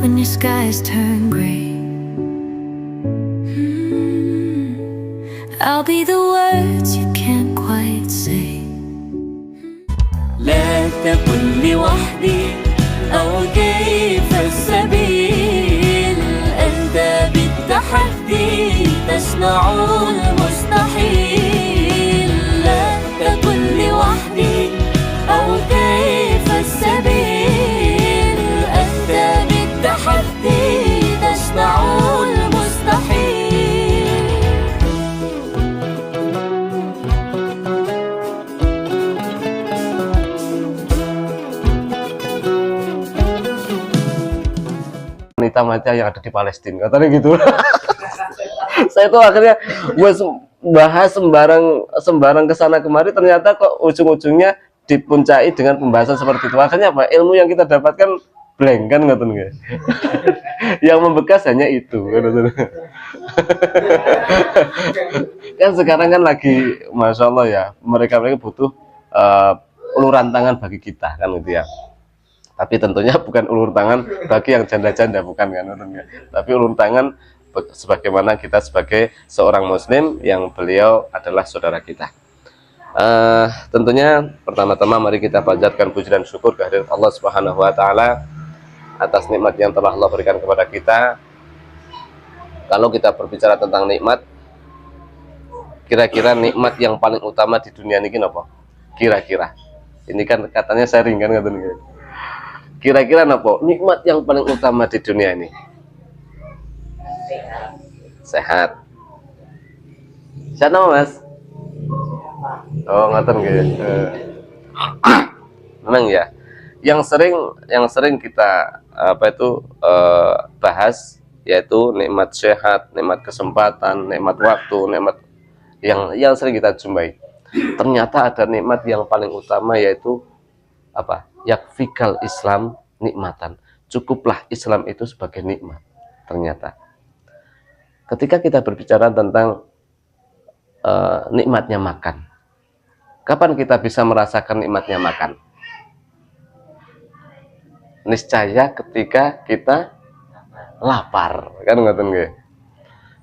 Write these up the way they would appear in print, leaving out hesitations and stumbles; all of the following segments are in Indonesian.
when your skies turn gray. I'll be the words you can't quite say. لا تقل لي وحدي أو كيف السبيل، أنت بالتحدي تصنع المستحيل. لا تقل لي وحدي أو كيف السبيل، أنت بالتحدي تصنع المستحيل. wanita mati yang ada di Palestina, katanya gitu. Saya tuh akhirnya gue bahas sembarang kesana kemari, ternyata kok ujung-ujungnya dipuncai dengan pembahasan seperti itu. Akhirnya apa? Ilmu yang kita dapatkan blank kan, nggak? Yang membekas hanya itu. Kan sekarang kan lagi, masya Allah ya, mereka butuh uluran tangan bagi kita kan gitu ya. Tapi tentunya bukan ulur tangan bagi yang janda-janda, bukan kan, tapi ulur tangan sebagaimana kita sebagai seorang muslim yang beliau adalah saudara kita. Tentunya pertama-tama mari kita panjatkan puji dan syukur kehadirat Allah Subhanahu wa taala atas nikmat yang telah Allah berikan kepada kita. Kalau kita berbicara tentang nikmat, kira-kira nikmat yang paling utama di dunia ini apa? Kira-kira. Ini kan katanya sharing kan, katanya. Kira-kira apa nikmat yang paling utama di dunia ini? Sehat. Sehat apa, Mas? Oh, ngaten nggih. Memang ya. Yang sering kita bahas yaitu nikmat sehat, nikmat kesempatan, nikmat waktu, nikmat yang sering kita jumpai. Ternyata ada nikmat yang paling utama, yaitu apa? Yakfikal Islam nikmatan. Cukuplah Islam itu sebagai nikmat. Ternyata ketika kita berbicara tentang nikmatnya makan, kapan kita bisa merasakan nikmatnya makan? Niscaya ketika kita lapar, kan ngoten nggih.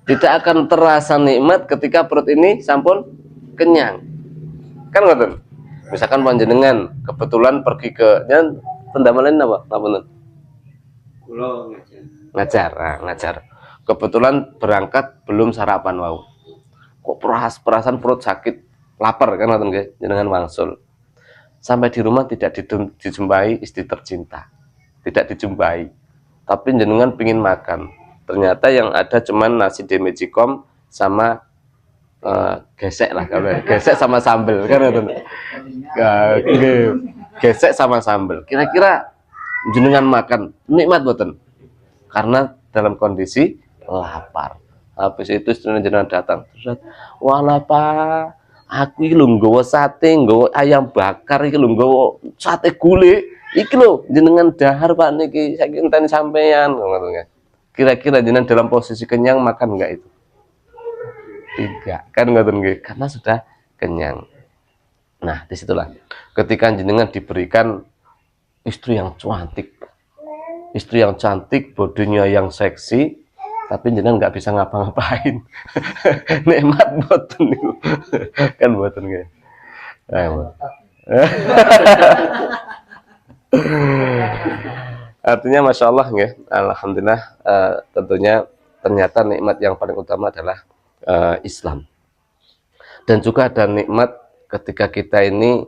Tidak akan terasa nikmat ketika perut ini sampun kenyang, kan ngoten. Misalkan panjenengan kebetulan pergi ke pendamalan apa? Ngajar. Kebetulan berangkat belum sarapan wau. Kok perasaan perut sakit, lapar kan ngoten nggih, jenengan wangsul. Sampai di rumah tidak dijumpai istri tercinta. Tidak dijumpai. Tapi jenengan pingin makan. Ternyata yang ada cuman nasi demejicom sama gesek lah, gesek sama sambel kan, gesek sama sambel. Kira-kira jenengan makan nikmat boten? Karena dalam kondisi lapar. Habis itu istrinya jenengan datang, terus wah lapar, aku iki lho nggawa sate, nggawa ayam bakar, iki lho nggawa sate gule, iki lho jenengan dahar Pak niki, saiki enteni sampean. Kira-kira jenengan dalam posisi kenyang makan enggak itu? Tidak, kan ngoten nggih, karena sudah kenyang. Nah, disitulah ketika jenengan diberikan istri yang cantik, bodinya yang seksi, tapi jenengan nggak bisa ngapa-ngapain. Nikmat boten niku. Kan boten nggih. Artinya masya Allah nggih, alhamdulillah, tentunya ternyata nikmat yang paling utama adalah Islam. Dan juga ada nikmat ketika kita ini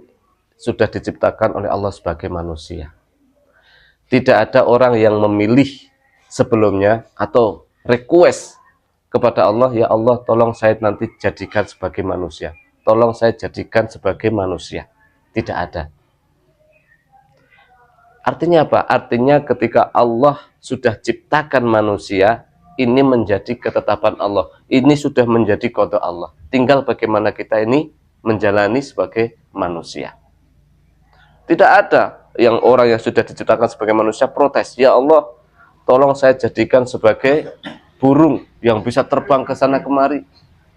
sudah diciptakan oleh Allah sebagai manusia. Tidak ada orang yang memilih sebelumnya atau request kepada Allah, ya Allah tolong saya nanti jadikan sebagai manusia, tolong saya jadikan sebagai manusia. Tidak ada. Artinya apa? Artinya ketika Allah sudah ciptakan manusia, ini menjadi ketetapan Allah. Ini sudah menjadi qada Allah. Tinggal bagaimana kita ini menjalani sebagai manusia. Tidak ada yang orang yang sudah diciptakan sebagai manusia protes, ya Allah, tolong saya jadikan sebagai burung yang bisa terbang ke sana kemari.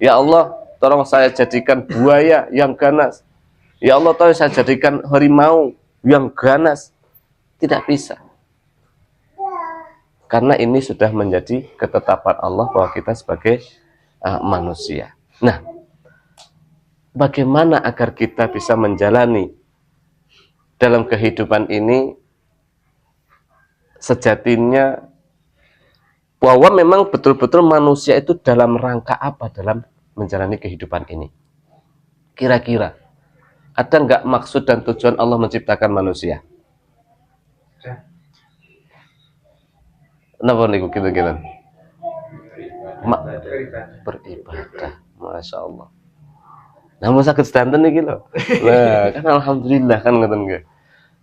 Ya Allah, tolong saya jadikan buaya yang ganas. Ya Allah, tolong saya jadikan harimau yang ganas. Tidak bisa. Karena ini sudah menjadi ketetapan Allah bahwa kita sebagai manusia. Nah, bagaimana agar kita bisa menjalani dalam kehidupan ini sejatinya bahwa memang betul-betul manusia itu dalam rangka apa dalam menjalani kehidupan ini? Kira-kira ada nggak maksud dan tujuan Allah menciptakan manusia? Kenapa nih gitu-gitu? Beribadah, masya Allah. Namun sakit sedanten nih gitu. Nah, kan alhamdulillah kan ngoten nggih.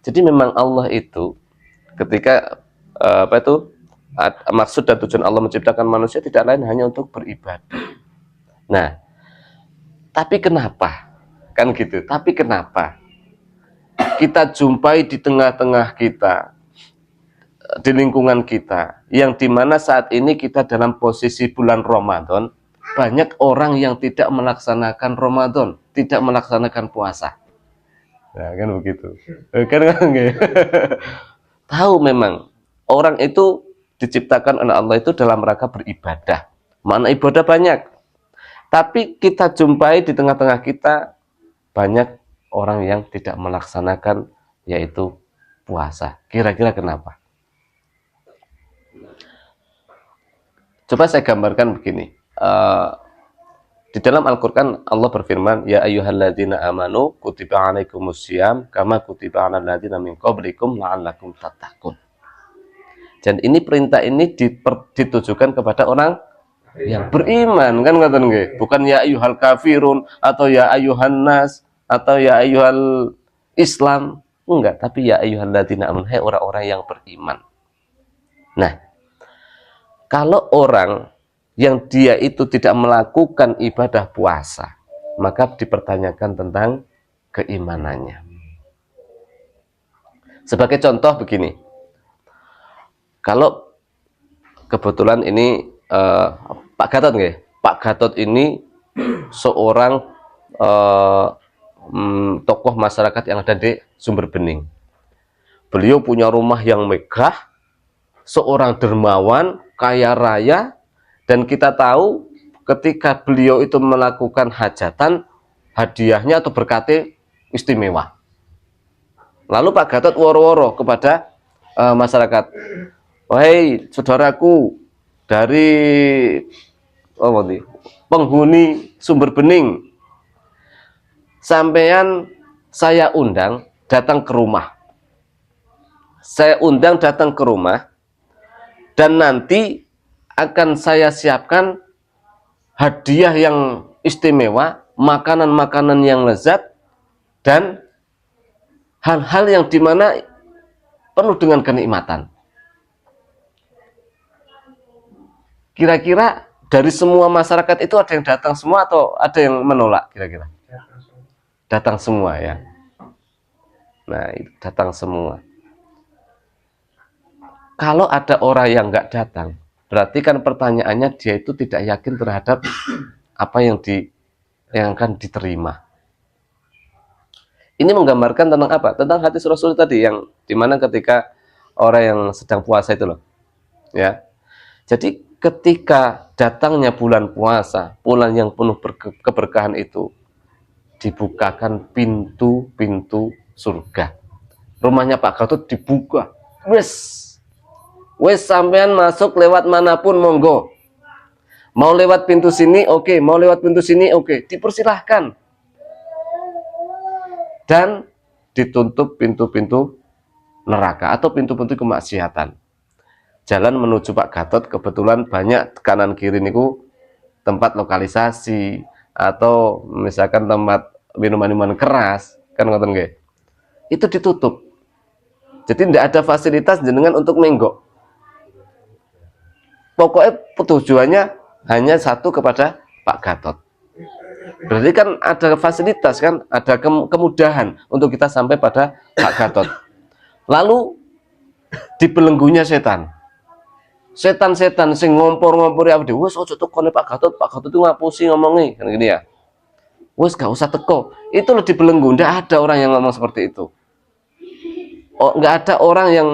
Jadi memang Allah itu ketika maksud dan tujuan Allah menciptakan manusia tidak lain hanya untuk beribadah. Nah, tapi kenapa? Kan gitu. Tapi kenapa kita jumpai di tengah-tengah kita, di lingkungan kita, yang dimana saat ini kita dalam posisi bulan Ramadan, banyak orang yang tidak melaksanakan Ramadan, tidak melaksanakan puasa. Nah, kan begitu. Kan enggak? Tahu memang orang itu diciptakan oleh Allah itu dalam rangka beribadah. Mana ibadah banyak. Tapi kita jumpai di tengah-tengah kita banyak orang yang tidak melaksanakan yaitu puasa. Kira-kira kenapa? Coba saya gambarkan begini. Di dalam Al-Quran Allah berfirman, Ya ayyuhalladzina amanu kutiba alaikumussyam kama kutiba alal ladzina min qablikum la'allakum tattaqun. Dan ini perintah ini ditujukan kepada orang yang beriman, kan ngoten nggih? Bukan ya ayyuhal kafirun atau ya ayyuhan nas atau ya ayyuhal Islam, enggak, tapi ya ayyuhalladzina amanu, hai orang-orang yang beriman. Nah, kalau orang yang dia itu tidak melakukan ibadah puasa, maka dipertanyakan tentang keimanannya. Sebagai contoh begini, kalau kebetulan ini Pak Gatot nggih, Pak Gatot ini seorang tokoh masyarakat yang ada di Sumber Bening. Beliau punya rumah yang megah, seorang dermawan, kaya raya, dan kita tahu ketika beliau itu melakukan hajatan, hadiahnya atau berkatnya istimewa. Lalu Pak Gatot woro-woro kepada masyarakat, wahai saudaraku dari penghuni Sumber Bening, sampean saya undang datang ke rumah. Saya undang datang ke rumah, dan nanti akan saya siapkan hadiah yang istimewa, makanan-makanan yang lezat, dan hal-hal yang dimana penuh dengan kenikmatan. Kira-kira dari semua masyarakat itu ada yang datang semua atau ada yang menolak kira-kira? Datang semua ya. Nah, itu datang semua. Kalau ada orang yang nggak datang, berarti kan pertanyaannya dia itu tidak yakin terhadap apa yang akan diterima. Ini menggambarkan tentang apa? Tentang hadis Rasul tadi yang dimana ketika orang yang sedang puasa itu loh, ya. Jadi ketika datangnya bulan puasa, bulan yang penuh keberkahan itu, dibukakan pintu-pintu surga. Rumahnya Pak Gatot dibuka, wes sampean masuk lewat manapun monggo. Mau lewat pintu sini oke, mau lewat pintu sini oke, dipersilahkan. Dan ditutup pintu-pintu neraka atau pintu-pintu kemaksiatan. Jalan menuju Pak Gatot kebetulan banyak kanan kiri niku tempat lokalisasi atau misalkan tempat minuman-minuman keras, kan ngoten nggih. Itu ditutup. Jadi tidak ada fasilitas jenengan untuk menggok. Pokoknya tujuannya hanya satu kepada Pak Gatot. Berarti kan ada fasilitas, kan ada kemudahan untuk kita sampai pada Pak Gatot. Lalu dibelenggunya setan. Setan-setan sing ngompor-ngompori abdi, wes ojo tekone Pak Gatot itu ngapusi ngomongi, kan gini ya. Wes gak usah teko. Itu loh dibelenggu, ndak ada orang yang ngomong seperti itu. Oh, nggak ada orang yang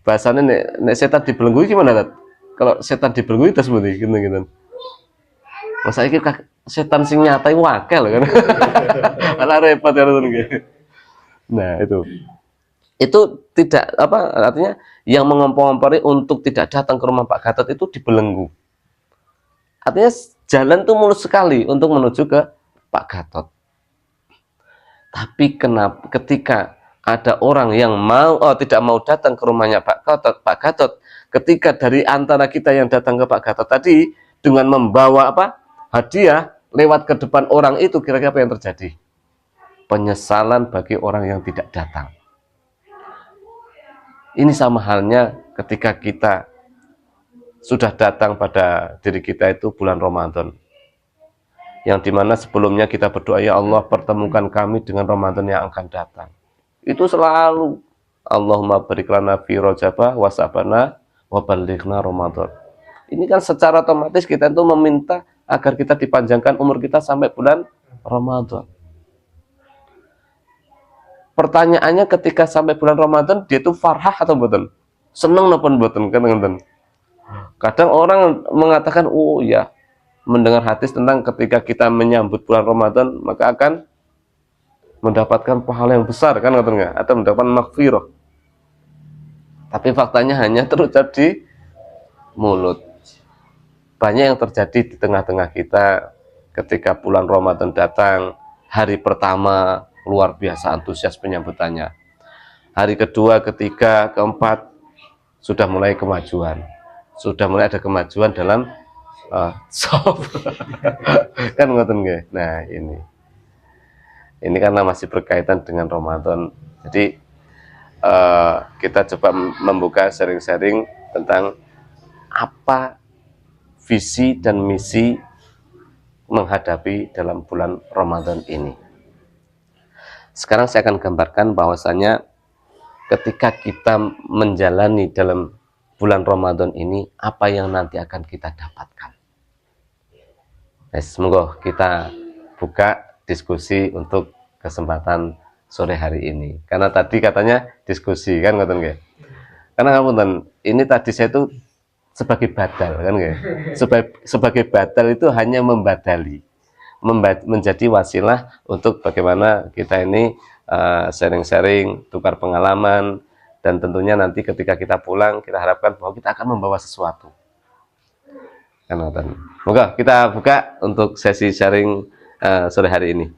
bahasanya nek setan dibelenggu gimana Tat? Kalau setan dibelenggu itu seperti gitu. Masa iki setan sing nyatai wakil kan. Ala repot ya gitu. Nah, itu tidak apa artinya yang mengompor-ngompori untuk tidak datang ke rumah Pak Gatot itu dibelenggu. Artinya jalan tuh mulus sekali untuk menuju ke Pak Gatot. Tapi kenapa ketika ada orang yang tidak mau datang ke rumahnya Pak Gatot, ketika dari antara kita yang datang ke Pak Gatot tadi dengan membawa hadiah lewat ke depan orang itu, kira-kira apa yang terjadi? Penyesalan bagi orang yang tidak datang. Ini sama halnya ketika kita sudah datang pada diri kita itu bulan Ramadan, yang dimana sebelumnya kita berdoa, ya Allah pertemukan kami dengan Ramadan yang akan datang. Itu selalu Allahumma barik lana fi Rajaba wa Sabana wa ballighna Ramadan. Ini kan secara otomatis kita itu meminta agar kita dipanjangkan umur kita sampai bulan Ramadan. Pertanyaannya ketika sampai bulan Ramadan dia itu farhah atau betul? Seneng napa mboten kan? Kadang orang mengatakan, oh ya, mendengar hadis tentang ketika kita menyambut bulan Ramadan maka akan mendapatkan pahala yang besar kan enggak? Atau mendapatkan maghfirah. Tapi faktanya hanya terucap di mulut. Banyak yang terjadi di tengah-tengah kita ketika bulan Ramadan datang, hari pertama luar biasa antusias penyambutannya. Hari kedua, ketiga, keempat sudah mulai kemajuan. Sudah mulai ada kemajuan dalam kan ngoten nggih. Nah, ini karena masih berkaitan dengan Ramadan. Jadi kita coba membuka sharing-sharing tentang apa visi dan misi menghadapi dalam bulan Ramadan ini. Sekarang saya akan gambarkan bahwasanya ketika kita menjalani dalam bulan Ramadan ini, apa yang nanti akan kita dapatkan. Semoga kita buka diskusi untuk kesempatan sore hari ini. Karena tadi katanya diskusi kan ngoten nggih. Karena ngapunten, ini tadi saya itu sebagai badal kan nggih. Sebagai badal itu hanya membadali. Menjadi wasilah untuk bagaimana kita ini sharing-sharing, tukar pengalaman, dan tentunya nanti ketika kita pulang kita harapkan bahwa kita akan membawa sesuatu. Semoga kita buka untuk sesi sharing sore hari ini.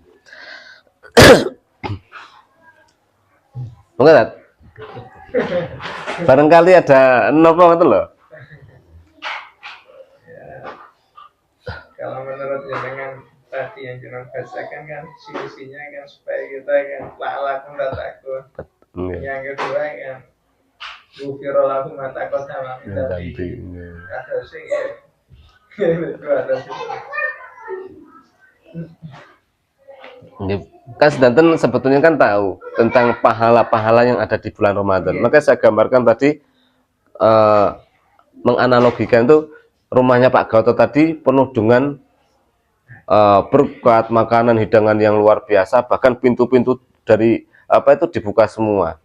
Moga barangkali ada nopo ngoten lho. Kalau menurut jenengan tadi yang jenengan bacakan kan sisinya kan supaya kita kan laku takut. Yang kedua kan gufiro laku matakot sama tadi. Ada sih ya. Itu ada sih. Kan sedanten sebetulnya kan tahu tentang pahala-pahala yang ada di bulan Ramadan. Maka saya gambarkan tadi menganalogikan itu rumahnya Pak Gatot tadi penuh dengan berkat, makanan, hidangan yang luar biasa, bahkan pintu-pintu dari itu dibuka semua.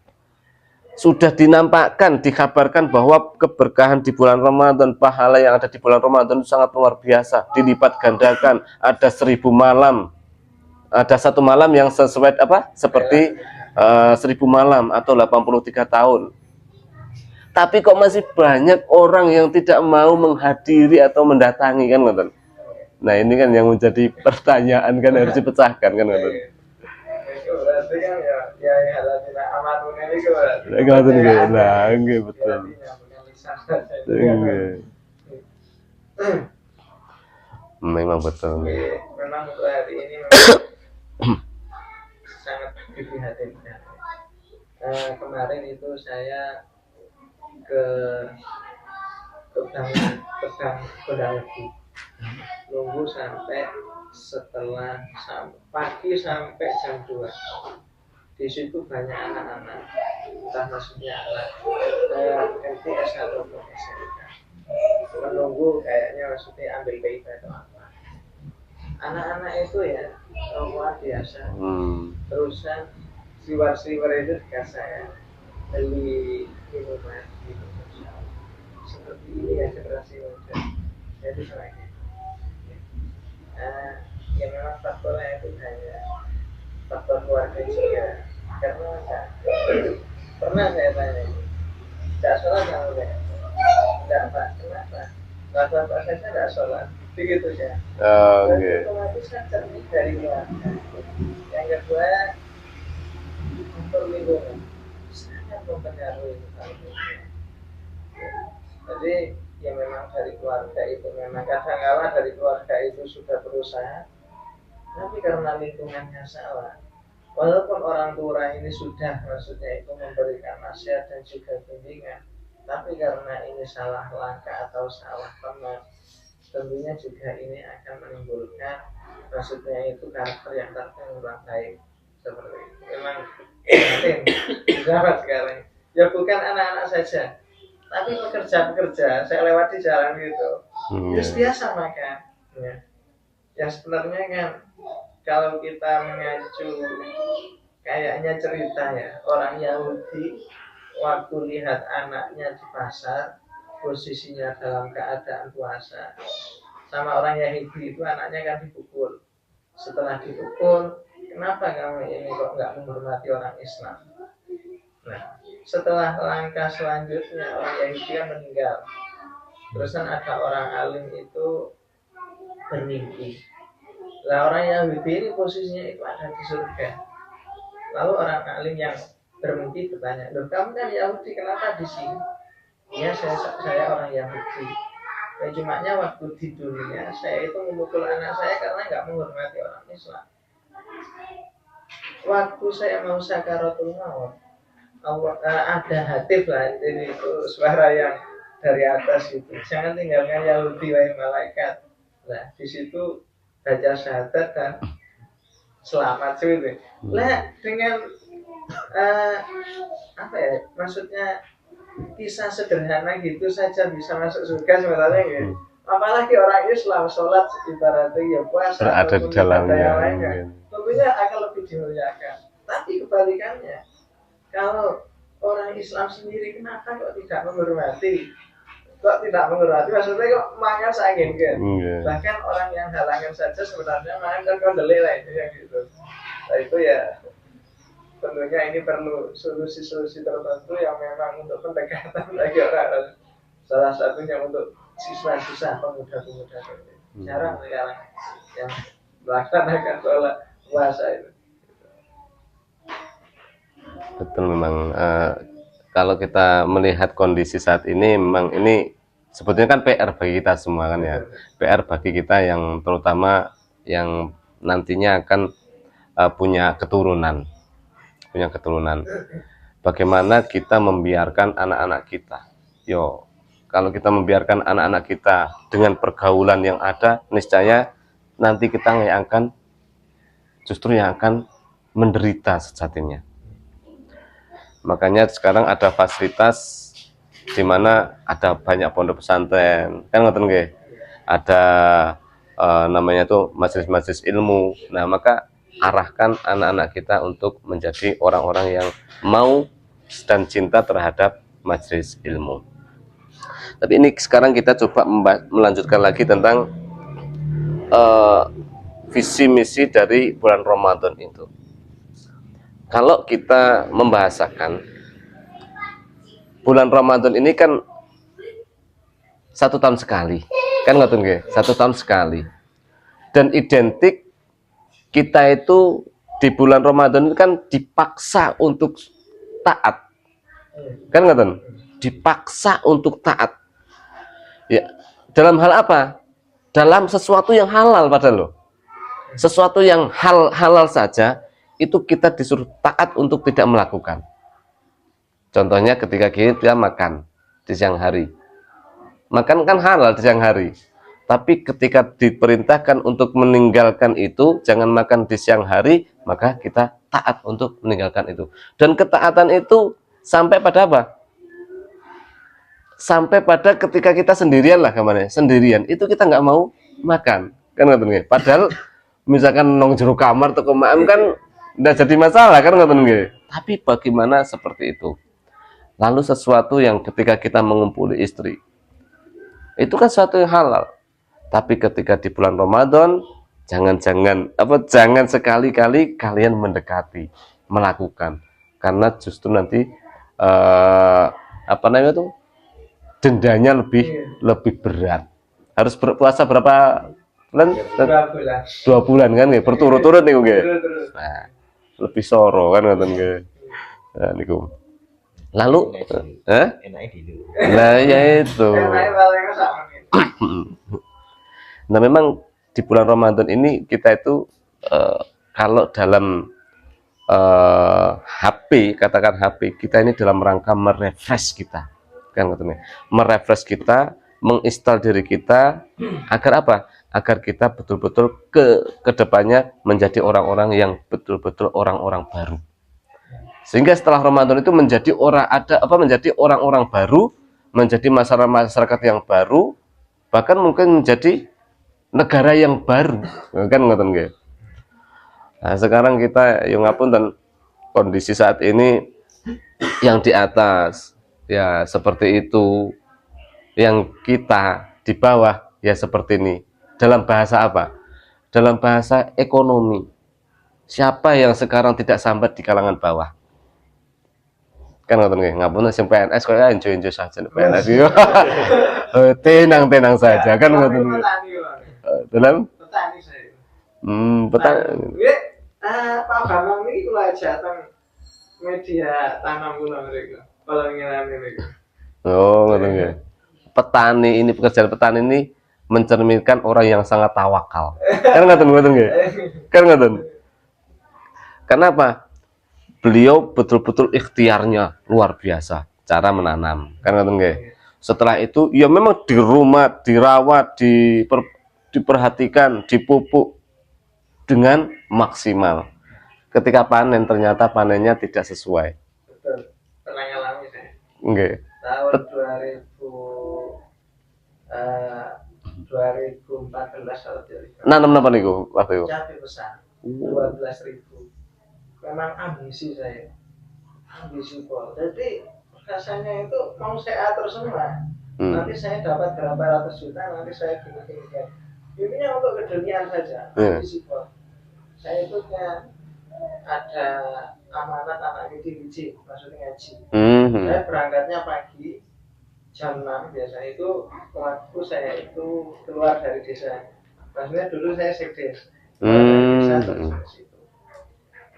Sudah dinampakkan, dikabarkan bahwa keberkahan di bulan Ramadan, pahala yang ada di bulan Ramadan itu sangat luar biasa, dilipat gandakan. Ada 1000 malam, ada satu malam yang sesuai seperti 1000 malam atau 83 tahun. Tapi kok masih banyak orang yang tidak mau menghadiri atau mendatangi kan ngoten. Nah, ini kan yang menjadi pertanyaan kan harus dipecahkan kan ngoten. Itu berarti kan ya halatina amatun ini kan berarti. Ngoten nggih. Nah, nggih betul. Memang betul. Memang untuk hari ini memang sangat diprihatinkan. Kemarin itu saya ke pedang legi, nunggu sampai pagi sampai jam 2. Di situ banyak anak-anak, entah maksudnya anak MTS atau SMK, menunggu kayaknya maksudnya ambil PIP atau apa. Anak-anak itu ya luar biasa. Terusan siwar-siwar itu dikasih saya. beli minuman gitu seperti ini ya generasi muda. Jadi semakin ya memang faktornya itu hanya faktor keluarga juga. Karena pernah saya tanya, tidak sholat kamu ya? Tidak pak, kenapa? Bapak saya tidak sholat, begitu ya. Oke. Otomatis kan cermin dari keluarga. Yang kedua, faktor lingkungan sangat mempengaruhi hal ini. Jadi ya memang dari keluarga itu memang kadang-kala dari keluarga itu sudah berusaha, tapi karena lingkungannya salah. Walaupun orang tua ini sudah maksudnya itu memberikan nasihat dan juga bimbingan, tapi karena ini salah langkah atau salah teman, tentunya juga ini akan menimbulkan maksudnya itu karakter yang kurang baik seperti itu. Memang penting zaman sekarang ya bukan anak-anak saja, tapi pekerja-pekerja saya lewati jalan gitu terus biasa makan ya sebenarnya kan kalau kita mengacu kayaknya cerita ya orang Yahudi waktu lihat anaknya di pasar posisinya dalam keadaan puasa sama orang Yahudi itu anaknya kan dipukul. Setelah dipukul, kenapa kamu ini kok nggak menghormati orang Islam? Nah, setelah langkah selanjutnya orang Yahudi kan meninggal. Terus kan ada orang alim itu bermimpi. Lah orang Yahudi ini posisinya itu ada di surga. Lalu orang alim yang bermimpi bertanya, loh kamu kan Yahudi kenapa di sini? Ya saya orang Yahudi. Ya cumanya waktu di dunia saya itu memukul anak saya karena nggak menghormati orang Islam. Waktu saya mau sakaratul maut, ada hatif lah, jadi itu suara yang dari atas itu. Jangan tinggalkan Yahudi wahai malaikat. Nah di situ baca syahadat dan selamat gitu. Lah dengan apa ya? Maksudnya kisah sederhana gitu saja bisa masuk surga sebenarnya gitu. Apalagi orang Islam sholat ibaratnya ya puasa berada di dalamnya tentunya akan lebih dimuliakan. Tapi kebalikannya, kalau orang Islam sendiri kenapa kok tidak menghormati? Maksudnya kok makan seangin kan? Bahkan orang yang halangan saja sebenarnya makan kan kondeli lah itu yang gitu. Nah itu ya tentunya ini perlu solusi-solusi tertentu yang memang untuk pendekatan bagi orang. Salah satunya untuk siswa-siswa pemuda-pemuda ini. Jarang sekarang yang melaksanakan sholat puasa itu. Betul memang kalau kita melihat kondisi saat ini memang ini sebetulnya kan PR bagi kita semua kan ya. PR bagi kita yang terutama yang nantinya akan punya keturunan. Bagaimana kita membiarkan anak-anak kita. Kalau kita membiarkan anak-anak kita dengan pergaulan yang ada, niscaya nanti kita yang akan menderita sejatinya. Makanya sekarang ada fasilitas di mana ada banyak pondok pesantren, kan ngoten nggih. Ada namanya tuh majelis-majelis ilmu. Nah, maka arahkan anak-anak kita untuk menjadi orang-orang yang mau dan cinta terhadap majelis ilmu. Tapi ini sekarang kita coba melanjutkan lagi tentang visi misi dari bulan Ramadan itu. Kalau kita membahasakan bulan Ramadan ini kan 1 tahun sekali, kan ngoten nggih, 1 tahun sekali. Dan identik kita itu di bulan Ramadan itu kan dipaksa untuk taat, kan ngoten, dipaksa untuk taat. Ya, dalam hal apa? Dalam sesuatu yang halal padahal loh. Sesuatu yang halal saja itu kita disuruh taat untuk tidak melakukan. Contohnya ketika kita makan di siang hari. Makan kan halal di siang hari. Tapi ketika diperintahkan untuk meninggalkan itu, jangan makan di siang hari, maka kita taat untuk meninggalkan itu. Dan ketaatan itu sampai pada apa? Sampai pada ketika kita sendirian lah, kemana? Sendirian, itu kita nggak mau makan. Kan nggak tahu. Padahal misalkan nong jero kamar atau kemaam kan nggak jadi masalah, kan nggak tahu. Tapi bagaimana seperti itu? Lalu sesuatu yang ketika kita mengumpuli istri, itu kan sesuatu yang halal. Tapi ketika di bulan Ramadan, jangan sekali-kali kalian mendekati, melakukan, karena justru nanti apa namanya tuh, dendanya lebih berat. Harus berpuasa berapa bulan? 2 bulan. 2 bulan kan, berturut-turut nih, Terus. nah, lebih soro kan, ngoten nggih. Nah, niku. Lalu, nah ya itu. Nah memang di bulan Ramadan ini kita itu kalau dalam HP, katakan HP kita ini dalam rangka merefresh kita, kan katanya, merefresh kita, menginstal diri kita, agar apa? Agar kita betul-betul ke depannya menjadi orang-orang yang betul-betul orang-orang baru. Sehingga setelah Ramadan itu menjadi orang-orang baru, menjadi masyarakat yang baru, bahkan mungkin menjadi negara yang baru, kan ngoten nggih. Nah, sekarang kita yang ngapunten, kondisi saat ini yang di atas ya seperti itu, yang kita di bawah ya seperti ini. Dalam bahasa apa? Dalam bahasa ekonomi. Siapa yang sekarang tidak sambat di kalangan bawah? Kan ngoten nggih, ngapunten sing PNS koyo enjoy saja PNS iki. Tenang saja kan ngoten nggih. Dalam Petani saya. petani. Pak Bambang ini kalau aja tentang media tanam gula mereka, kalau ngirim mereka. Oh, ngoten nggih. Petani ini, pekerjaan petani ini mencerminkan orang yang sangat tawakal. Kan ngoten nggih. Kan ngoten. Kenapa? Beliau betul-betul ikhtiarnya luar biasa cara menanam. Kan ngoten nggih. Setelah itu ya memang di rumah dirawat, diperhatikan, dipupuk dengan maksimal. Ketika panen ternyata panennya tidak sesuai. Betul. Pernah ngalami saya. Nggih. Tahun 2014 kalau tidak. Nanam napa niku waktu itu? Cabai besar 12.000. Memang ambisi saya, ambisi pol. Jadi rasanya itu mau saya atur semua. Nanti saya dapat berapa ratus juta, nanti saya gini. Ini untuk keduniaan saja, ambisi pol. Saya itu kan ada amanat anak biji, maksudnya ngaji. Saya berangkatnya pagi jam 6 biasa itu waktu saya itu keluar dari desa. Maksudnya dulu saya sekdes, keluar dari desa terus ke situ.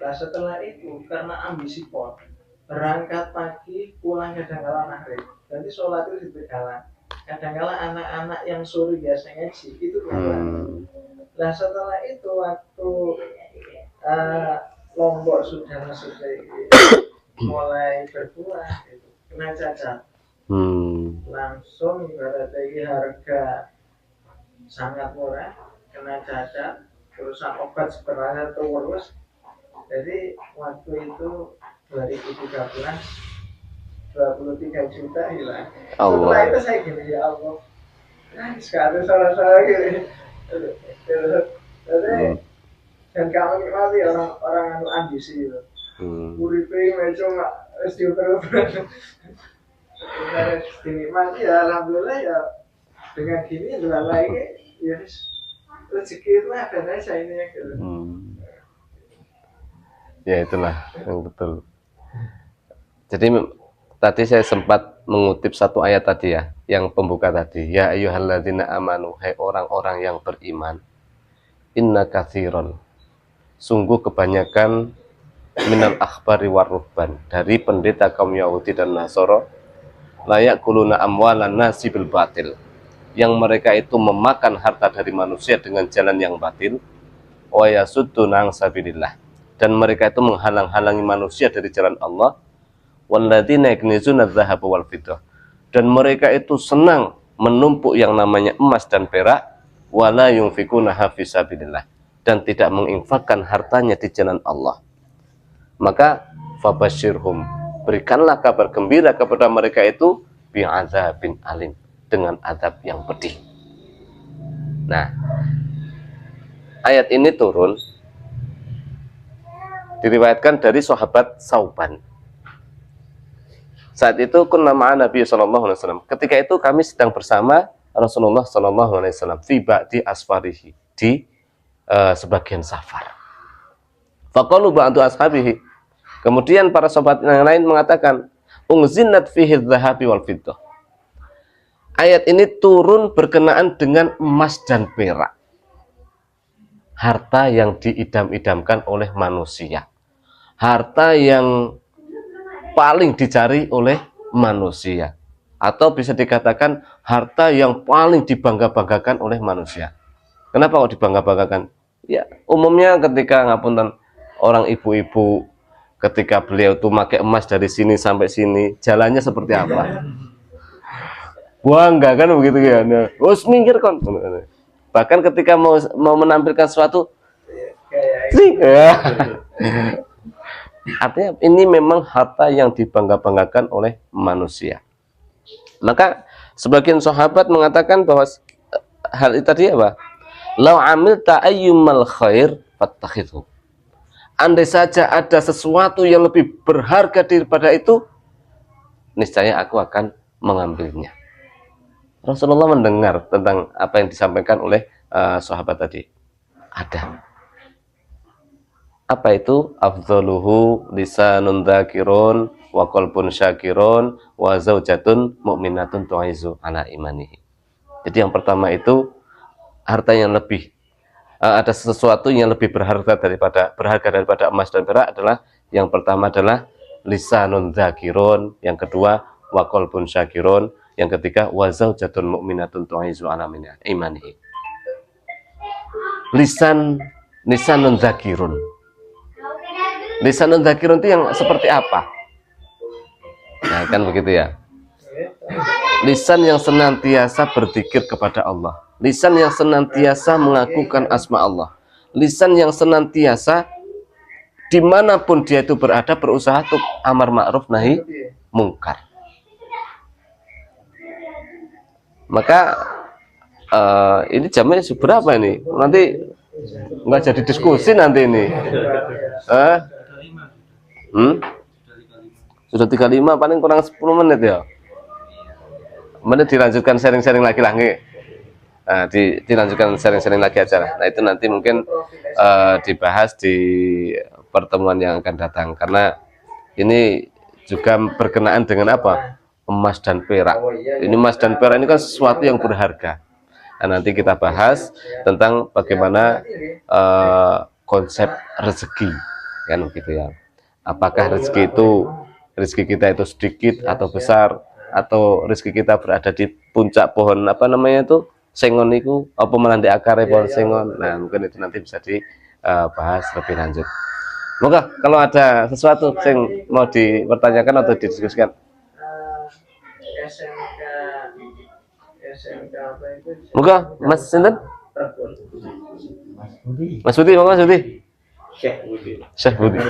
Nah setelah itu karena ambisi pol, berangkat pagi pulang kadang-kala maghrib. Nanti sholat itu di Tegalan. Kadang-kala anak-anak yang sore biasa ngaji itu pulang. Nah setelah itu waktu Lombok sudah mulai berbuah, gitu, kena cacat. Langsung ibaratnya harga sangat murah, kena cacat, terusan obat sebenarnya terus. Jadi waktu itu 2013 23 juta hilang. Setelah itu saya gini, ya Allah, nah sekarang salah-salah gini. Jadi dan kamu nikmati orang anu ambisi itu. Uripe cuma wis diukur-ukur. Terus dinikmati ya alhamdulillah ya, dengan gini dengan lagi ya rezeki itu ada saja ini ya gitu. Ya itulah yang betul. Jadi tadi saya sempat mengutip satu ayat tadi ya, yang pembuka tadi. Ya ayyuhalladzina amanu, hai orang-orang yang beriman. Inna katsiran, sungguh kebanyakan minal akhbari warruhban, dari pendeta kaum Yahudi dan Nasara, layak kuluna amwalan nasi bil batil, yang mereka itu memakan harta dari manusia dengan jalan yang batil, wa yasudduna an sabilillah, dan mereka itu menghalang-halangi manusia dari jalan Allah, walladzina yaknizuna adz-dzahaba wal fiddah, dan mereka itu senang menumpuk yang namanya emas dan perak, wala yunfikunaha fi sabilillah, dan tidak menginfakkan hartanya di jalan Allah. Maka fabasyirhum, berikanlah kabar gembira kepada mereka itu bi'adzabin alim, dengan azab yang pedih. Nah, ayat ini turun diriwayatkan dari sahabat Sauban. Saat itu kunna ma'a Nabi sallallahu alaihi wasallam. Ketika itu kami sedang bersama Rasulullah sallallahu alaihi wasallam fi ba'di asfarihi, di sebagian safar. Faqalu ba'du ashabihi. Kemudian para sahabat yang lain mengatakan, "Unzinat fihi adh-dhahabi wal fiddah." Ayat ini turun berkenaan dengan emas dan perak. Harta yang diidam-idamkan oleh manusia. Harta yang paling dicari oleh manusia. Atau bisa dikatakan harta yang paling dibangga-banggakan oleh manusia. Kenapa kok dibangga-banggakan? Ya, umumnya ketika ngapunten orang ibu-ibu, ketika beliau itu pakai emas dari sini sampai sini, jalannya seperti apa? Bangga kan begitu ya. Nah, minggir kon. Bahkan ketika mau menampilkan sesuatu, ya. Artinya ini memang harta yang dibangga-banggakan oleh manusia. Maka sebagian sahabat mengatakan bahwa hal itu tadi apa? Lau amilta ayyumal khair fattakhidhu. Andai saja ada sesuatu yang lebih berharga daripada itu, niscaya aku akan mengambilnya. Rasulullah mendengar tentang apa yang disampaikan oleh sahabat tadi. Ada. Apa itu? Afdhaluhu lisanun dzakirun wa qalbun syakirun wa zaujatun mu'minatun tu'izu ala imanihi. Jadi yang pertama itu harta yang lebih ada sesuatu yang lebih berharga daripada emas dan perak adalah yang pertama adalah lisanun dzakirun, yang kedua wa qalbun syakirun, yang ketiga wa zaujatun mu'minatun tu'izu ala imanihi. Lisanun dzakirun. Lisanun dzakirun itu yang seperti apa? Nah, kan begitu ya. Lisan yang senantiasa berzikir kepada Allah. Lisan yang senantiasa mengakukan asma Allah. Lisan yang senantiasa dimanapun dia itu berada berusaha untuk amar ma'ruf nahi mungkar. Maka ini jamnya berapa ini? Nanti nggak jadi diskusi nanti ini. Sudah 35, paling kurang 10 menit ya. Menit dilanjutkan sharing-sharing lagi lah, nggih. Nah, dilanjutkan sharing-sharing lagi aja lah. Nah, itu nanti mungkin dibahas di pertemuan yang akan datang, karena ini juga berkenaan dengan apa? Emas dan perak. Ini emas dan perak ini kan sesuatu yang berharga. Nah, nanti kita bahas tentang bagaimana konsep rezeki, kan begitu ya. Apakah rezeki kita itu sedikit atau besar, atau rezeki kita berada di puncak pohon apa namanya itu sengon itu apa melandai akar pohon sengon. Nah, mungkin itu nanti bisa dibahas lebih lanjut. Moga kalau ada sesuatu yang mau dipertanyakan atau didiskusikan. Moga Mas Sinten? Mas Budi, Mas Budi. Syekh Budi.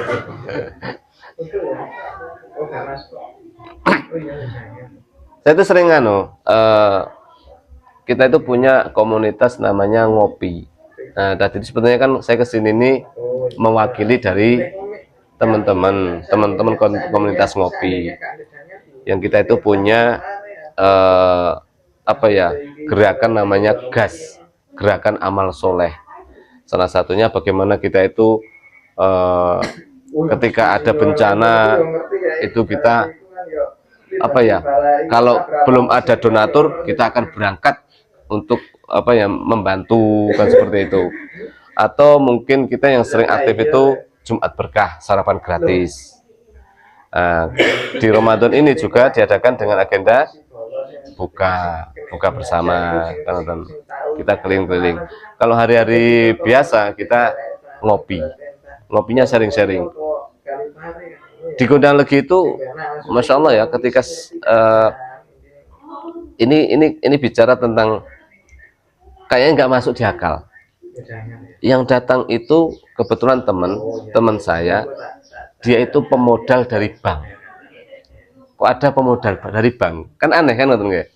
Saya itu sering kita itu punya komunitas namanya ngopi. Nah, tadi sebetulnya kan saya kesini ini mewakili dari teman-teman komunitas ngopi. Yang kita itu punya gerakan namanya GAS, gerakan amal soleh. Salah satunya bagaimana kita itu ketika ada bencana itu kita kalau belum ada donatur kita akan berangkat untuk membantu, kan seperti itu. Atau mungkin kita yang sering aktif itu Jumat Berkah, sarapan gratis. Di Ramadan ini juga diadakan dengan agenda buka bersama, teman-teman. Kita keliling-keliling. Kalau hari-hari biasa kita ngopinya sharing-sharing. Di Gondang Legi itu, masya Allah ya, ketika ini bicara tentang kayaknya nggak masuk di akal. Yang datang itu kebetulan teman saya, dia itu pemodal dari bank. Kok ada pemodal dari bank? Kan aneh kan, teman-teman?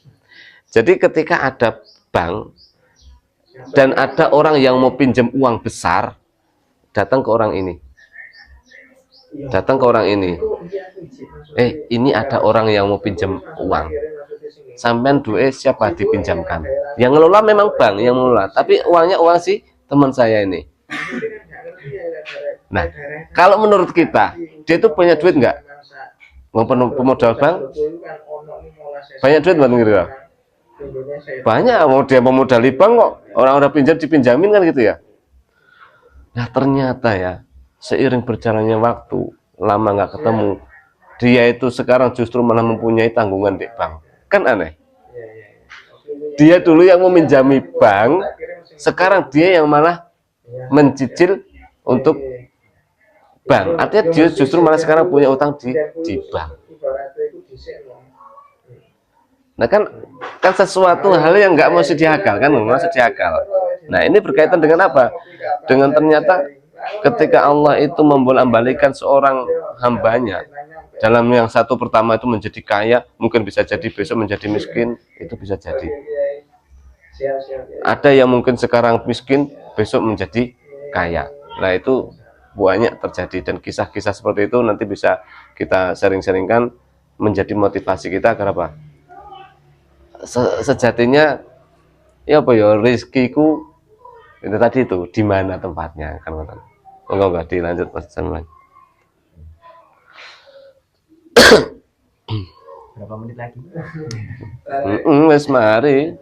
Jadi ketika ada bank dan ada orang yang mau pinjam uang besar, datang ke orang ini. datang ke orang ini, ini ada orang yang mau pinjam uang, sampean duit siapa dipinjamkan, yang ngelola memang bank yang mengelola, tapi uangnya uang si teman saya ini. Nah, kalau menurut kita, dia itu punya duit nggak? Pemodal bank banyak duit buat gitu ya? Banyak, mau dia memodali bank kok, orang-orang pinjam dipinjamin kan gitu ya. Nah ternyata ya, seiring berjalannya waktu, lama nggak ketemu, dia itu sekarang justru malah mempunyai tanggungan di bank. Kan aneh. Dia dulu yang meminjami bank, sekarang dia yang malah mencicil untuk bank. Artinya dia justru malah sekarang punya utang di bank. Nah kan sesuatu hal yang nggak mesti diakal, kan nggak mesti diakal. Nah ini berkaitan dengan apa? Dengan ternyata ketika Allah itu membolak-balikan seorang hambanya, dalam yang satu pertama itu menjadi kaya, mungkin bisa jadi besok menjadi miskin, itu bisa jadi. Ada yang mungkin sekarang miskin, besok menjadi kaya. Nah itu banyak terjadi, dan kisah-kisah seperti itu nanti bisa kita sering-seringkan menjadi motivasi kita agar apa? Sejatinya ya apa ya, rezekiku itu tadi itu di mana tempatnya kan. Enggak dilanjut Mas Jamal. Berapa menit lagi? Wes mari.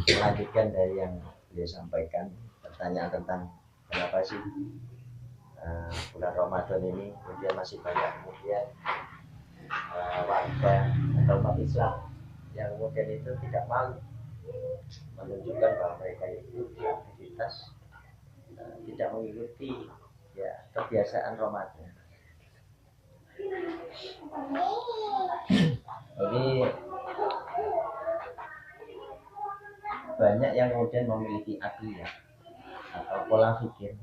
Melanjutkan dari yang dia sampaikan, pertanyaan tentang kenapa sih bulan Ramadan ini kemudian masih banyak kemudian warga atau umat Islam yang kemudian itu tidak malu menunjukkan bahwa mereka itu beraktivitas tidak mengikuti ya kebiasaan Ramadan. Jadi banyak yang kemudian memiliki akhlak atau pola pikir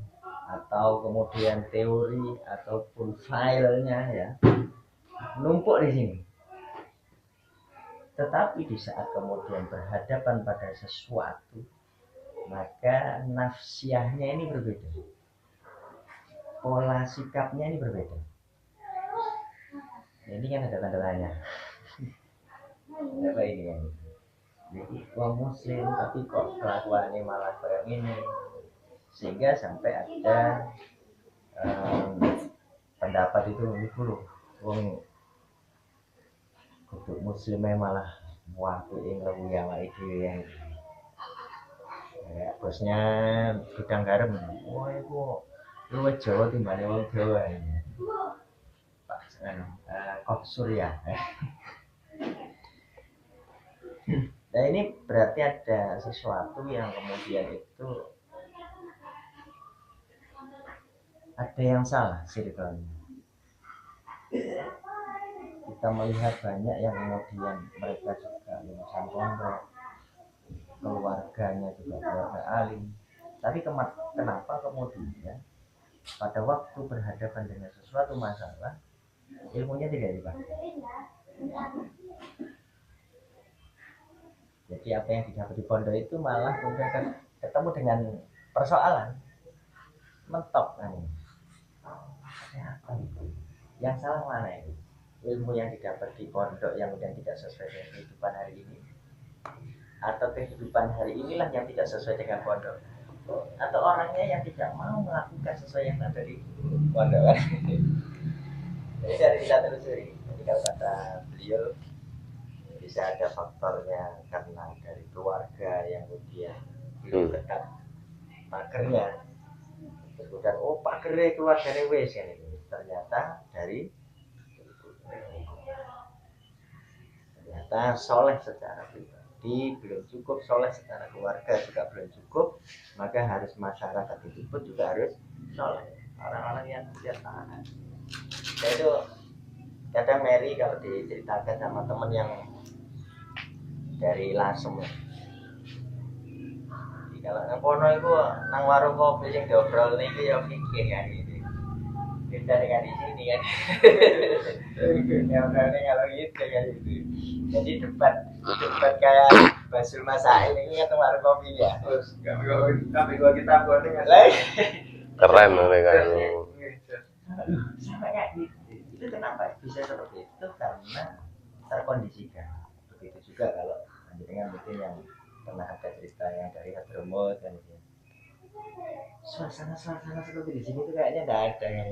atau kemudian teori ataupun filenya ya numpuk di sini. Tetapi di saat kemudian berhadapan pada sesuatu, maka nafsiyahnya ini berbeda, pola sikapnya ini berbeda. Ini kan ada tanda tanya. Apa ini kan? Jadi orang muslim tapi kok kelakuannya malah kayak ini, sehingga sampai ada pendapat itu dulu wong kudu muslimnya malah waktu ini lebih itu yang kayak bosnya gudang garam, wah itu lu Jawa timbangnya wong Jawa ini Pak Kok Surya. Nah ini berarti ada sesuatu yang kemudian itu ada yang salah circle-nya. Kita melihat banyak yang kemudian mereka juga lulusan pondok, keluarganya juga keluarga alim, tapi kenapa kemudian pada waktu berhadapan dengan sesuatu masalah ilmunya tidak dipakai? Jadi apa yang didapat di pondok itu malah kemudian ketemu dengan persoalan mentok kan ini. Apa itu? Yang salah mana itu? Ilmu yang didapat di pondok yang kemudian tidak sesuai dengan kehidupan hari ini, atau kehidupan hari inilah yang tidak sesuai dengan pondok, atau orangnya yang tidak mau melakukan sesuai yang ada di pondok kan? Jadi dari kita telusuri, jadi kalau kata beliau bisa ada faktornya karena dari keluarga yang kemudian belum dekat pagernya, kemudian pagernya keluarganya wes kan itu ternyata dari ternyata soleh secara pribadi belum cukup, soleh secara keluarga juga belum cukup, maka harus masyarakat itu pun juga harus soleh, orang-orang yang kemudian taat. Saya itu kadang Mary kalau diceritakan sama temen yang dari Lasem, jadi kalau ngapono itu nang warung kopi yang diobrol nih ya pikir kan gitu. berbeda dengan di sini kan. Yang kalau gitu kan itu. Jadi debat kayak Basul Masail ini kan warung kopi ya. Terus kami gua kita boning kan. Keren mereka itu. Sama kayak gitu. Itu kenapa bisa seperti itu? Karena terkondisikan. Begitu juga kalau dengan mungkin yang pernah ada cerita yang dari Hadramut kan gitu. Suasana seperti di sini tuh kayaknya nggak ada yang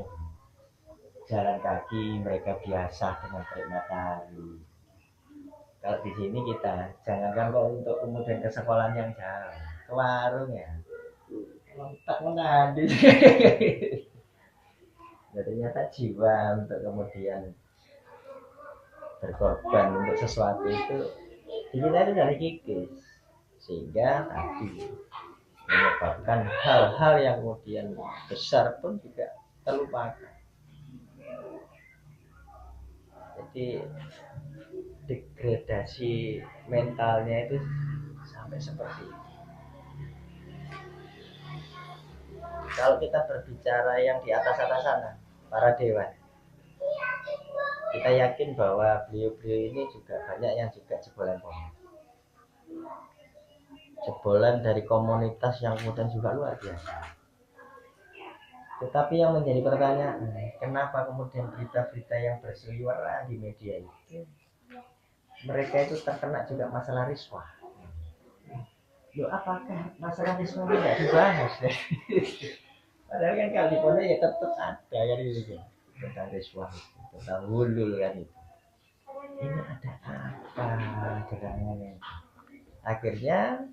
jalan kaki, mereka biasa dengan terik matahari. Kalau di sini kita jangankan kok untuk kemudian ke sekolah yang jauh, ke warung ya, lontak menadi. Dan ternyata jiwa untuk kemudian berkorban untuk sesuatu itu di kita itu dari kikis, sehingga tadi menyebabkan hal-hal yang kemudian besar pun juga terlupakan. Jadi degradasi mentalnya itu sampai seperti itu. Kalau kita berbicara yang di atas-atas sana, para dewan, kita yakin bahwa beliau-beliau ini juga banyak yang juga jebolan pohon. Jebolan dari komunitas yang kemudian juga luar biasa. Tetapi yang menjadi pertanyaan, kenapa kemudian berita-berita yang berseliweran di media itu, mereka itu terkena juga masalah riswah. Loh, apakah masalah riswah ini tidak dibahas? Padahal kan kalau di pondok ya tetap ada kan itu tentang riswah itu, tentang hulul kan itu. Ini ada apa gerangannya? Akhirnya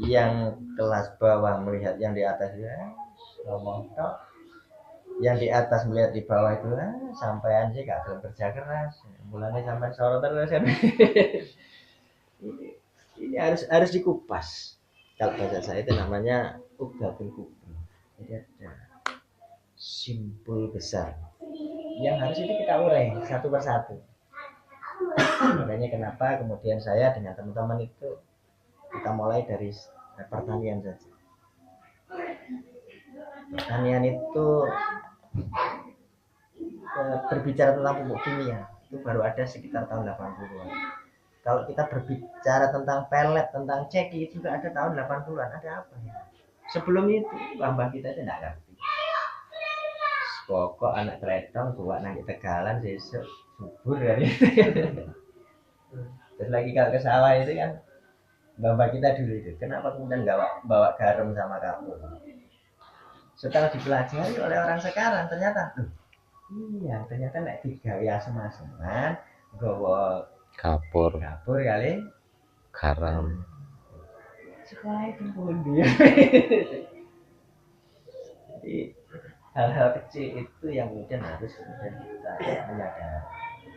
yang kelas bawah melihat yang di atas ya ngomong tok, yang di atas melihat di bawah itu sampean sih gak belum kerja keras, mulanya sampai soro terus kan. ini harus dikupas. Kalau bahasa saya itu namanya ubdatul kubri. Jadi ada simpul besar yang harus itu kita urai satu persatu. Makanya kenapa kemudian saya dengan teman-teman itu kita mulai dari pertanian saja. Pertanian itu berbicara tentang pupuk kimia itu baru ada sekitar tahun 80-an. Kalau kita berbicara tentang pelet, tentang ceki itu juga ada tahun 80-an. Ada apa ya? Sebelum itu mbah kita itu tidak ngerti. Pokok anak keletong buat nanti Tegalan besok subur kan. Terus lagi kalau ke sawah itu kan mbah kita dulu itu kenapa kemudian nggak bawa garam sama kapur? Setelah dipelajari oleh orang sekarang ternyata ternyata nek digawe asem-aseman nggawa Kapur kali garam. sekolah itu pundi. Jadi hal-hal kecil itu yang kemudian harus kemudian kita menyadari.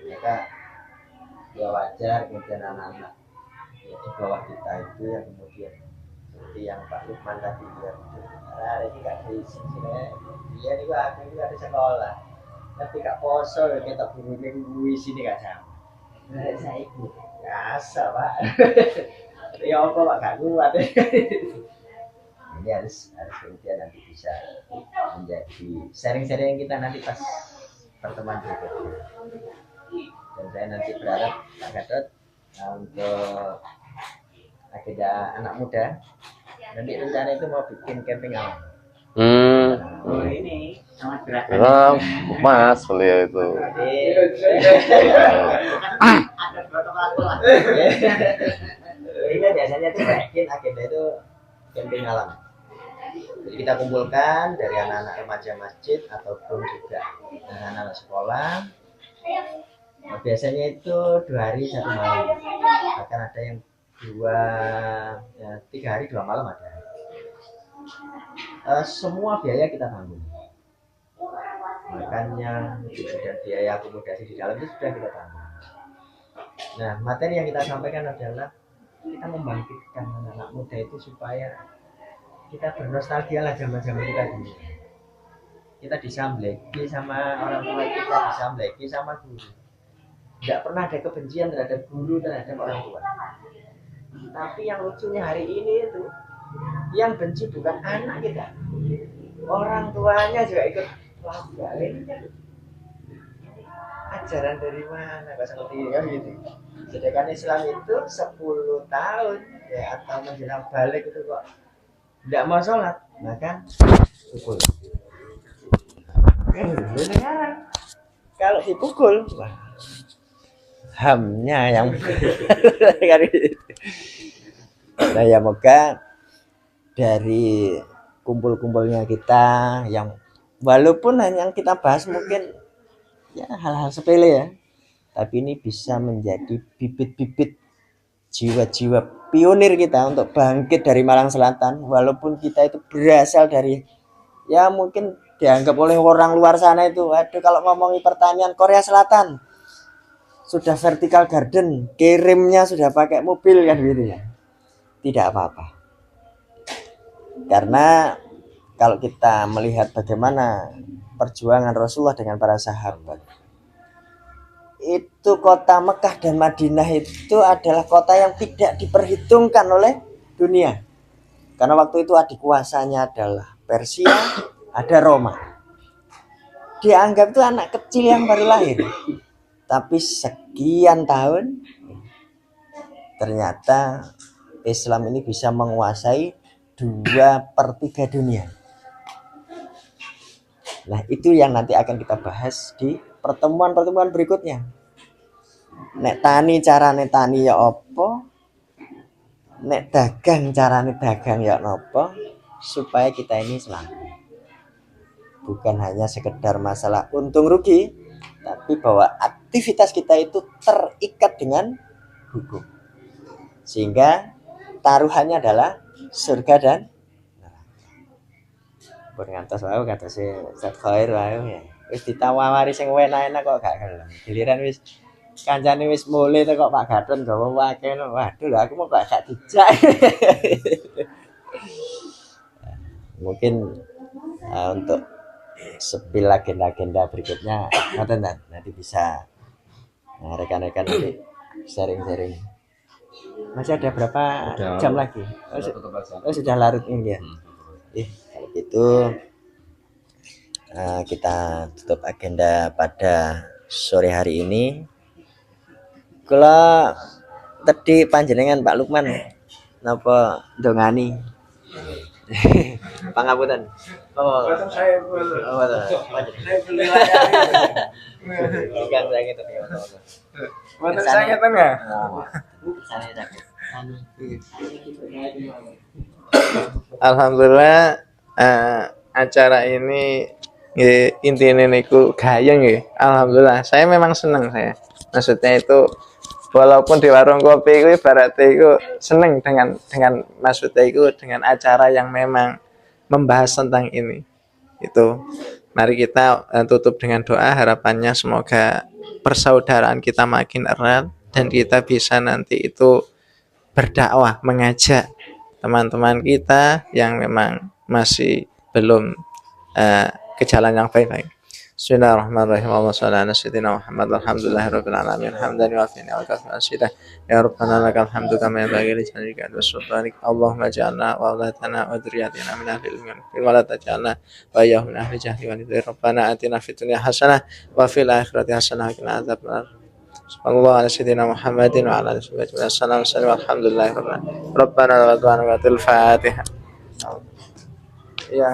Maka ya wajar kemudian anak-anak ya, di bawah kita itu yang kemudian seperti yang Pak Lukman tadi bilang ini gak berisik dia ini aku ini ada sekolah tapi gak poso kita burunya gue sini gak sama saya ikut biasa Pak. Ya apa Pak gak kuat. Ini harus kemudian nanti bisa menjadi sharing-sharing kita nanti pas pertemuan berikutnya. Dan saya nanti berharap Pak Gatot untuk agenda anak muda nanti rencana itu mau bikin camping alam. Oh ini sama gerakan. Mas beliau itu. Ada protokol lah. Ini biasanya tuh bikin agenda itu camping alam. Jadi kita kumpulkan dari anak-anak remaja masjid ataupun juga anak-anak sekolah. Nah, biasanya itu 2 hari 1 malam. Bahkan ada yang 3 hari 2 malam ada. Semua biaya kita tanggung. Makannya, dan biaya akomodasi di dalam itu sudah kita tanggung. Nah, materi yang kita sampaikan adalah kita membangkitkan anak-anak muda itu supaya kita bernostalgia lah zaman-zaman kita dulu. Kita disambleki sama orang tua kita, disambleki sama guru. Tidak pernah ada kebencian terhadap guru terhadap orang tua. Tapi yang lucunya hari ini itu yang benci bukan anak kita, orang tuanya juga ikut Lah, ini kan ajaran dari mana kok seperti ini kan gitu. Sedangkan Islam itu 10 tahun ya atau menjelang balik itu kok tidak mau sholat, maka pukul. Sekarang kalau dipukul, wah, hamnya yang nah ya moga dari kumpul-kumpulnya kita yang walaupun hanya yang kita bahas mungkin ya hal-hal sepele ya, tapi ini bisa menjadi bibit-bibit jiwa-jiwa pionir kita untuk bangkit dari Malang Selatan, walaupun kita itu berasal dari ya mungkin dianggap oleh orang luar sana itu, aduh kalau ngomongin pertanian Korea Selatan sudah vertical garden, kirimnya sudah pakai mobil kan gitu ya. Tidak apa-apa. Karena kalau kita melihat bagaimana perjuangan Rasulullah dengan para sahabat, itu kota Mekah dan Madinah itu adalah kota yang tidak diperhitungkan oleh dunia. Karena waktu itu adik kuasanya adalah Persia, ada Roma. Dianggap itu anak kecil yang baru lahir. Tapi sekian tahun ternyata Islam ini bisa menguasai 2/3 dunia. Nah, itu yang nanti akan kita bahas di pertemuan-pertemuan berikutnya. Nek tani carane tani ya apa? Nek dagang carane dagang ya napa? Supaya kita ini selamat. Bukan hanya sekedar masalah untung rugi, tapi bahwa aktivitas kita itu terikat dengan hukum. Sehingga taruhannya adalah surga dan neraka. Pun ngantos wae kata si Ustaz Khair wae ya. Wis ditawari sing enak-enak kok gak gelem. Giliran wis kancane wis mulai kok Pak Gatot gawa wae. Waduh lah aku mau gak dijak. Mungkin untuk sepil agenda-agenda berikutnya nanti bisa rekan-rekan nanti sharing-sharing. Masih ada berapa jam lagi? Sudah larut ini ya. Kalau gitu kita tutup agenda pada sore hari ini. Kalau tadi panjenengan Pak Lukman napa ndongani? Pangapunten. Bukan saya beli. Saya beli Bukan saya gitu. Bukan saya tengah. Alhamdulillah acara ini intinya niku gayeng ya. Alhamdulillah saya memang senang saya. Maksudnya itu walaupun di warung kopi itu ibaratnya itu seneng dengan maksudnya itu dengan acara yang memang membahas tentang ini. Itu mari kita tutup dengan doa, harapannya semoga persaudaraan kita makin erat dan kita bisa nanti itu berdakwah, mengajak teman-teman kita yang memang masih belum ke jalan yang baik-baik. Bismillahirrahmanirrahim. Allahumma shalli ala sayyidina Muhammad. Alhamdulillahirabbil alamin. Hamdan yu'affi ni'matahu wa ashidah. Ya Rabbana lakal hamdu kama yanbaghi li jalali wa sultanik. Allahumma ja'alna wa auladana wa dzurriyyatina min ahli ilmi wa la taj'alna wa iyyahum min ahli jahli wa nidhir. Rabbana atina fid dunya hasanah wa fil akhirati hasanah wa qina adzabannar. Sallallahu ala sayyidina Muhammadin wa ala alihi wa sahbihi alhamdulillahirabbil alamin. Rabbana wa lana wa al-Fatihah. Ya